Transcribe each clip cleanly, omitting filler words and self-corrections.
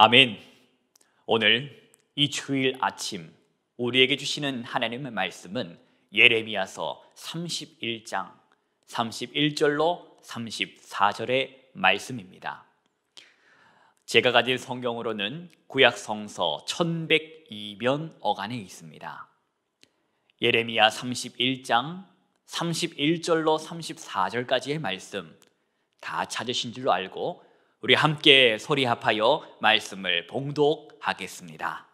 아멘. 오늘 이 주일 아침 우리에게 주시는 하나님의 말씀은 예레미야서 31장 31절로 34절의 말씀입니다. 제가 가진 성경으로는 구약 성서 1102면 어간에 있습니다. 예레미야 31장 31절로 34절까지의 말씀 다 찾으신 줄로 알고 우리 함께 소리 합하여 말씀을 봉독하겠습니다.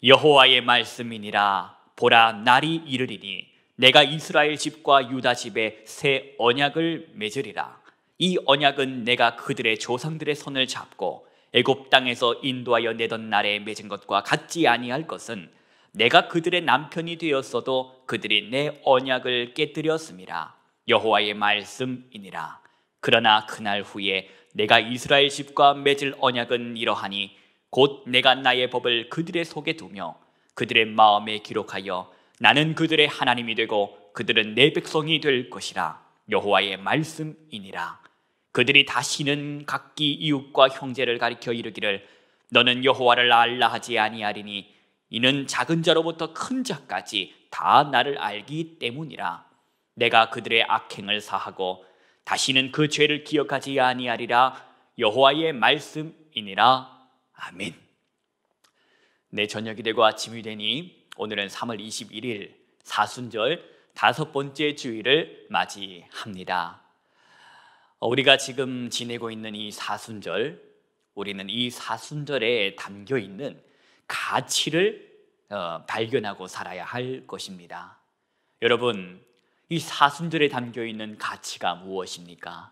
여호와의 말씀이니라. 보라, 날이 이르리니 내가 이스라엘 집과 유다 집에 새 언약을 맺으리라. 이 언약은 내가 그들의 조상들의 손을 잡고 애굽 땅에서 인도하여 내던 날에 맺은 것과 같지 아니할 것은 내가 그들의 남편이 되었어도 그들이 내 언약을 깨뜨렸음이라. 여호와의 말씀이니라. 그러나 그날 후에 내가 이스라엘 집과 맺을 언약은 이러하니 곧 내가 나의 법을 그들의 속에 두며 그들의 마음에 기록하여 나는 그들의 하나님이 되고 그들은 내 백성이 될 것이라. 여호와의 말씀이니라. 그들이 다시는 각기 이웃과 형제를 가리켜 이르기를 너는 여호와를 알라 하지 아니하리니 이는 작은 자로부터 큰 자까지 다 나를 알기 때문이라. 내가 그들의 악행을 사하고 다시는 그 죄를 기억하지 아니하리라. 여호와의 말씀이니라. 아멘. 내 저녁이 되고 아침이 되니 오늘은 3월 21일 사순절 5번째 주일을 맞이합니다. 우리가 지금 지내고 있는 이 사순절, 우리는 이 사순절에 담겨있는 가치를 발견하고 살아야 할 것입니다. 여러분, 이 사순절에 담겨있는 가치가 무엇입니까?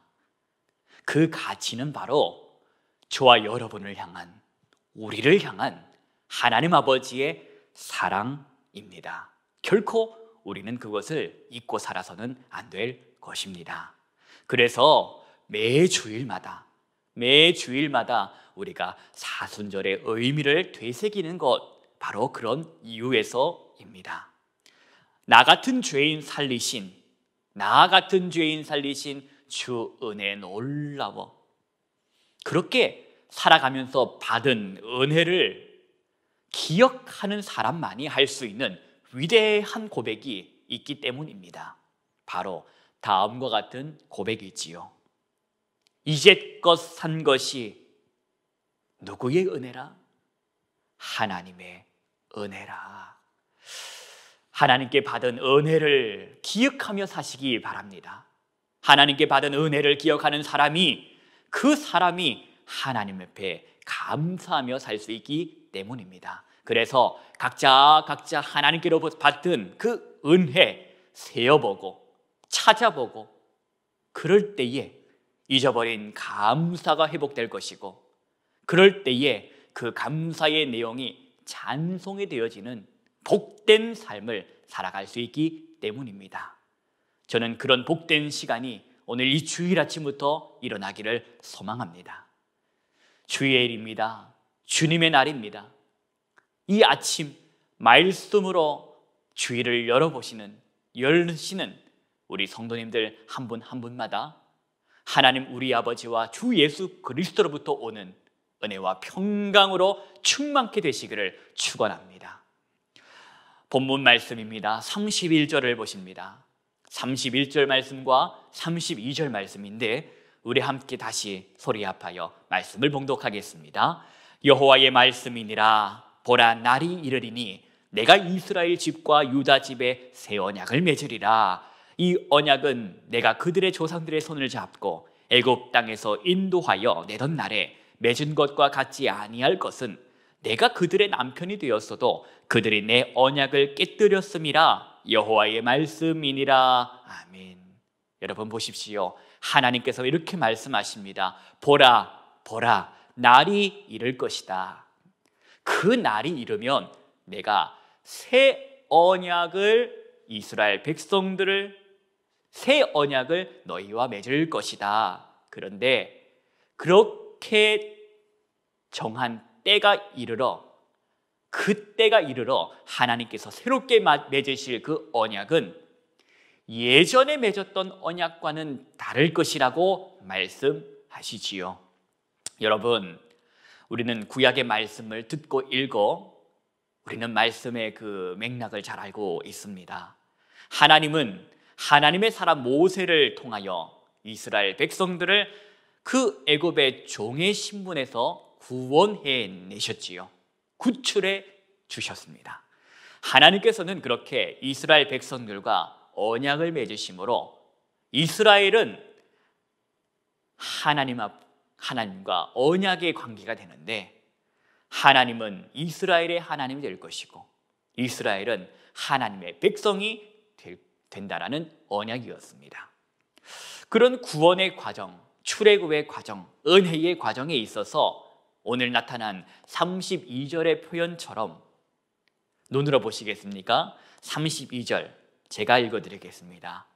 그 가치는 바로 저와 여러분을 향한, 우리를 향한 하나님 아버지의 사랑입니다. 결코 우리는 그것을 잊고 살아서는 안 될 것입니다. 그래서 매 주일마다 우리가 사순절의 의미를 되새기는 것, 바로 그런 이유에서입니다. 나 같은 죄인 살리신 주 은혜 놀라워. 그렇게 살아가면서 받은 은혜를 기억하는 사람만이 할 수 있는 위대한 고백이 있기 때문입니다. 바로 다음과 같은 고백이지요. 이제껏 산 것이 누구의 은혜라? 하나님의 은혜라. 하나님께 받은 은혜를 기억하며 사시기 바랍니다. 하나님께 받은 은혜를 기억하는 사람이, 그 사람이 하나님 앞에 감사하며 살 수 있기 때문입니다. 그래서 각자 하나님께로부터 받은 그 은혜 세어보고 찾아보고, 그럴 때에 잊어버린 감사가 회복될 것이고, 그럴 때에 그 감사의 내용이 찬송이 되어지는 복된 삶을 살아갈 수 있기 때문입니다. 저는 그런 복된 시간이 오늘 이 주일 아침부터 일어나기를 소망합니다. 주일입니다. 주님의 날입니다. 이 아침 말씀으로 주일을 열시는 우리 성도님들 한 분 한 분마다 하나님 우리 아버지와 주 예수 그리스도로부터 오는 은혜와 평강으로 충만케 되시기를 축원합니다. 본문 말씀입니다. 31절을 보십니다. 31절 말씀과 32절 말씀인데 우리 함께 다시 소리 합하여 말씀을 봉독하겠습니다. 여호와의 말씀이니라. 보라, 날이 이르리니 내가 이스라엘 집과 유다 집에 새 언약을 맺으리라. 이 언약은 내가 그들의 조상들의 손을 잡고 애굽 땅에서 인도하여 내던 날에 맺은 것과 같지 아니할 것은 내가 그들의 남편이 되었어도 그들이 내 언약을 깨뜨렸음이라. 여호와의 말씀이니라. 아멘. 여러분 보십시오. 하나님께서 이렇게 말씀하십니다. 보라, 날이 이를 것이다. 그 날이 이르면 내가 새 언약을, 이스라엘 백성들을 새 언약을 너희와 맺을 것이다. 그런데 그렇게 정한 때가 이르러, 그 때가 이르러 하나님께서 새롭게 맺으실 그 언약은 예전에 맺었던 언약과는 다를 것이라고 말씀하시지요. 여러분, 우리는 구약의 말씀을 듣고 읽어 우리는 말씀의 그 맥락을 잘 알고 있습니다. 하나님은 하나님의 사람 모세를 통하여 이스라엘 백성들을 그 애굽의 종의 신분에서 구원해 내셨지요. 구출해 주셨습니다. 하나님께서는 그렇게 이스라엘 백성들과 언약을 맺으심으로 이스라엘은 하나님과 언약의 관계가 되는데, 하나님은 이스라엘의 하나님이 될 것이고 이스라엘은 하나님의 백성이 된다라는 언약이었습니다. 그런 구원의 과정, 출애굽의 과정, 은혜의 과정에 있어서 오늘 나타난 32절의 표현처럼 눈으로 보시겠습니까? 32절 제가 읽어드리겠습니다.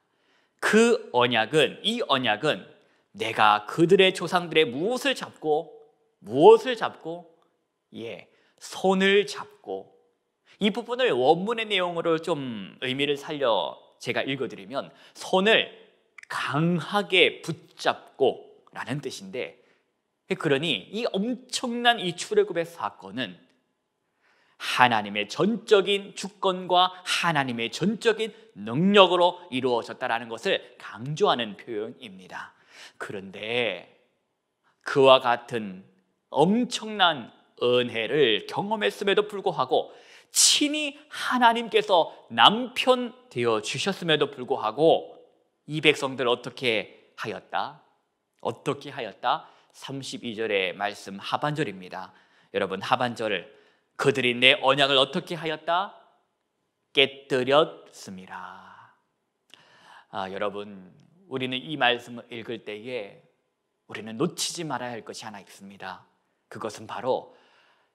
이 언약은 내가 그들의 조상들의 무엇을 잡고 손을 잡고, 이 부분을 원문의 내용으로 좀 의미를 살려 제가 읽어드리면 손을 강하게 붙잡고 라는 뜻인데, 그러니 이 엄청난 이 출애굽의 사건은 하나님의 전적인 주권과 하나님의 전적인 능력으로 이루어졌다는 것을 강조하는 표현입니다. 그런데 그와 같은 엄청난 은혜를 경험했음에도 불구하고, 친히 하나님께서 남편 되어 주셨음에도 불구하고 이 백성들 어떻게 하였다? 32절의 말씀 하반절입니다. 여러분, 하반절을 그들이 내 언약을 어떻게 하였다? 깨뜨렸습니다. 여러분, 우리는 이 말씀을 읽을 때에 우리는 놓치지 말아야 할 것이 하나 있습니다. 그것은 바로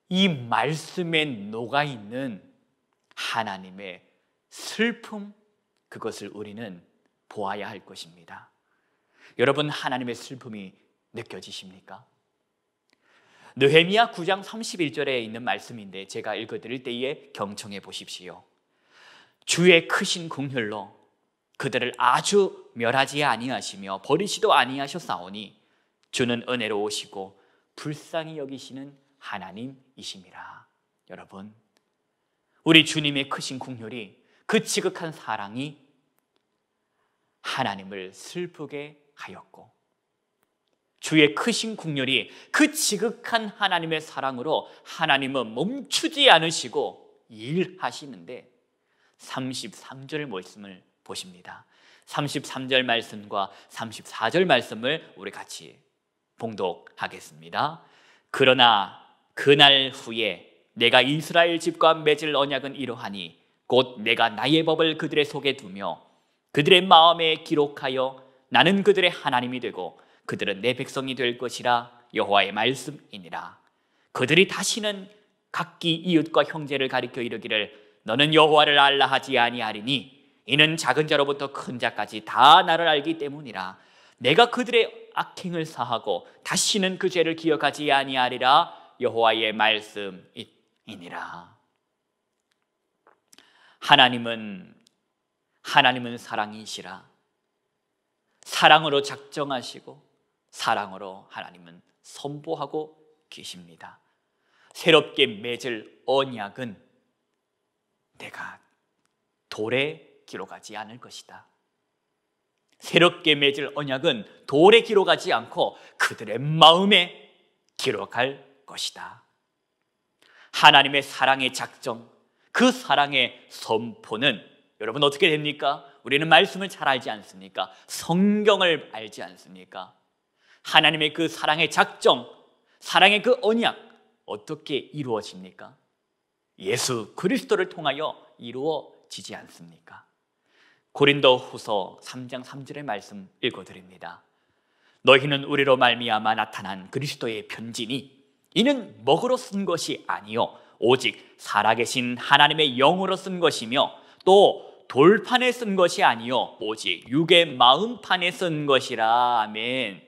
이 말씀에 녹아있는 하나님의 슬픔, 그것을 우리는 보아야 할 것입니다. 여러분, 하나님의 슬픔이 느껴지십니까? 느헤미야 9장 31절에 있는 말씀인데 제가 읽어드릴 때에 경청해 보십시오. 주의 크신 긍휼로 그들을 아주 멸하지 아니하시며 버리시도 아니하셨사오니 주는 은혜로우시고 불쌍히 여기시는 하나님이심이라. 여러분, 우리 주님의 크신 긍휼이, 그 지극한 사랑이 하나님을 슬프게 하였고, 주의 크신 긍휼이 그 지극한 하나님의 사랑으로 하나님은 멈추지 않으시고 일하시는데, 33절 말씀을 보십니다. 33절 말씀과 34절 말씀을 우리 같이 봉독하겠습니다. 그러나 그날 후에 내가 이스라엘 집과 맺을 언약은 이러하니 곧 내가 나의 법을 그들의 속에 두며 그들의 마음에 기록하여 나는 그들의 하나님이 되고 그들은 내 백성이 될 것이라 여호와의 말씀이니라. 그들이 다시는 각기 이웃과 형제를 가리켜 이르기를 너는 여호와를 알라 하지 아니하리니 이는 작은 자로부터 큰 자까지 다 나를 알기 때문이라. 내가 그들의 악행을 사하고 다시는 그 죄를 기억하지 아니하리라 여호와의 말씀이니라. 하나님은 사랑이시라. 사랑으로 작정하시고 사랑으로 하나님은 선포하고 계십니다. 새롭게 맺을 언약은 내가 돌에 기록하지 않을 것이다. 새롭게 맺을 언약은 돌에 기록하지 않고 그들의 마음에 기록할 것이다. 하나님의 사랑의 작정, 그 사랑의 선포는 여러분 어떻게 됩니까? 우리는 말씀을 잘 알지 않습니까? 성경을 알지 않습니까? 하나님의 그 사랑의 작정, 사랑의 그 언약 어떻게 이루어집니까? 예수 그리스도를 통하여 이루어지지 않습니까? 고린도후서 3장 3절의 말씀 읽어드립니다. 너희는 우리로 말미암아 나타난 그리스도의 편지니 이는 먹으로 쓴 것이 아니요 오직 살아계신 하나님의 영으로 쓴 것이며 또 돌판에 쓴 것이 아니요 오직 육의 마음판에 쓴 것이라. 아멘.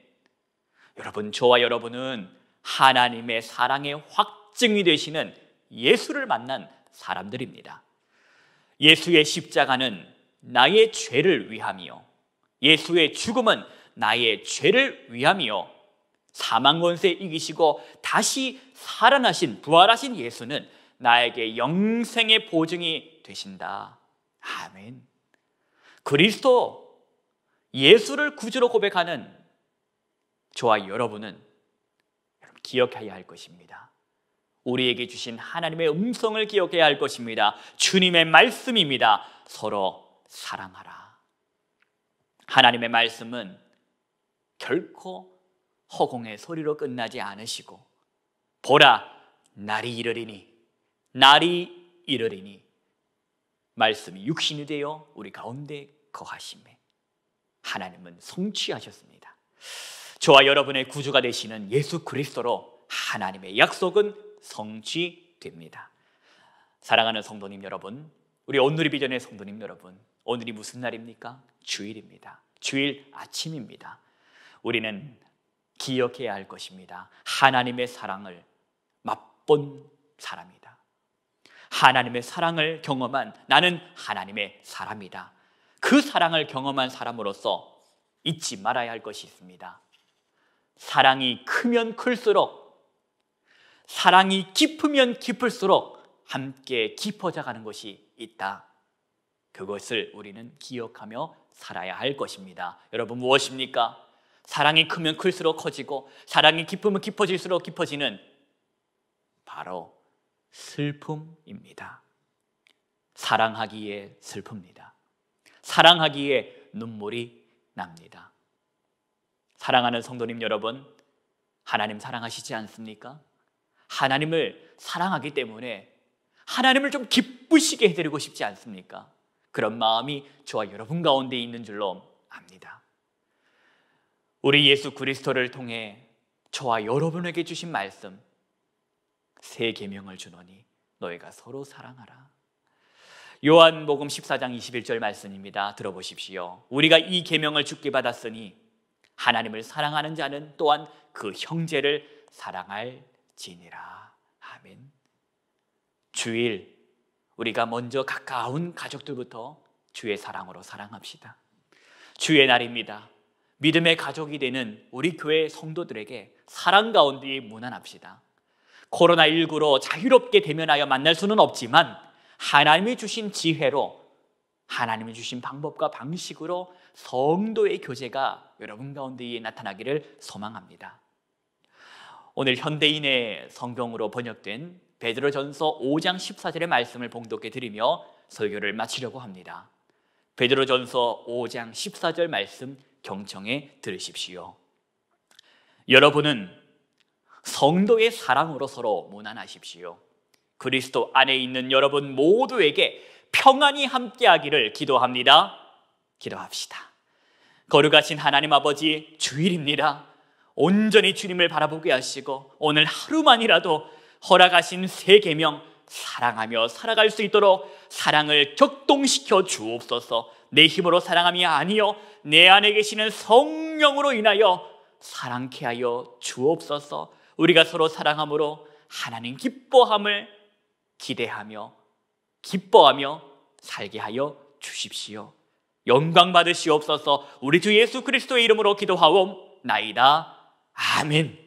여러분, 저와 여러분은 하나님의 사랑의 확증이 되시는 예수를 만난 사람들입니다. 예수의 십자가는 나의 죄를 위함이요 예수의 죽음은 나의 죄를 위함이요 사망 권세 이기시고 다시 살아나신 부활하신 예수는 나에게 영생의 보증이 되신다. 아멘. 그리스도 예수를 구주로 고백하는 저와 여러분은 기억해야 할 것입니다. 우리에게 주신 하나님의 음성을 기억해야 할 것입니다. 주님의 말씀입니다. 서로 사랑하라. 하나님의 말씀은 결코 허공의 소리로 끝나지 않으시고, 보라 날이 이르리니 말씀이 육신이 되어 우리 가운데 거하심에 하나님은 성취하셨습니다. 저와 여러분의 구주가 되시는 예수 그리스도로 하나님의 약속은 성취됩니다. 사랑하는 성도님 여러분, 우리 온누리 비전의 성도님 여러분, 오늘이 무슨 날입니까? 주일입니다. 주일 아침입니다. 우리는 기억해야 할 것입니다. 하나님의 사랑을 맛본 사람이다. 하나님의 사랑을 경험한 나는 하나님의 사람이다. 그 사랑을 경험한 사람으로서 잊지 말아야 할 것이 있습니다. 사랑이 크면 클수록, 사랑이 깊으면 깊을수록 함께 깊어져 가는 것이 있다. 그것을 우리는 기억하며 살아야 할 것입니다. 여러분, 무엇입니까? 사랑이 크면 클수록 커지고 사랑이 깊으면 깊어질수록 깊어지는 바로 슬픔입니다. 사랑하기에 슬픕니다. 사랑하기에 눈물이 납니다. 사랑하는 성도님 여러분, 하나님 사랑하시지 않습니까? 하나님을 사랑하기 때문에 하나님을 좀 기쁘시게 해드리고 싶지 않습니까? 그런 마음이 저와 여러분 가운데 있는 줄로 압니다. 우리 예수 그리스도를 통해 저와 여러분에게 주신 말씀, 새 계명을 주노니 너희가 서로 사랑하라. 요한복음 14장 21절 말씀입니다. 들어보십시오. 우리가 이 계명을 주께 받았으니 하나님을 사랑하는 자는 또한 그 형제를 사랑할지니라. 아멘. 주일 우리가 먼저 가까운 가족들부터 주의 사랑으로 사랑합시다. 주의 날입니다. 믿음의 가족이 되는 우리 교회 성도들에게 사랑 가운데 무난합시다. 코로나19로 자유롭게 대면하여 만날 수는 없지만 하나님이 주신 지혜로, 하나님이 주신 방법과 방식으로 성도의 교제가 여러분 가운데 나타나기를 소망합니다. 오늘 현대인의 성경으로 번역된 베드로전서 5장 14절의 말씀을 봉독해 드리며 설교를 마치려고 합니다. 베드로전서 5장 14절 말씀 경청해 들으십시오. 여러분은 성도의 사랑으로 서로 무난하십시오. 그리스도 안에 있는 여러분 모두에게 평안이 함께하기를 기도합니다. 기도합시다. 거룩하신 하나님 아버지, 주일입니다. 온전히 주님을 바라보게 하시고 오늘 하루만이라도 허락하신 새 계명 사랑하며 살아갈 수 있도록 사랑을 격동시켜 주옵소서. 내 힘으로 사랑함이 아니요 내 안에 계시는 성령으로 인하여 사랑케 하여 주옵소서. 우리가 서로 사랑함으로 하나님 기뻐함을 기대하며 기뻐하며 살게 하여 주십시오. 영광 받으시옵소서. 우리 주 예수 그리스도의 이름으로 기도하옵나이다. 아멘.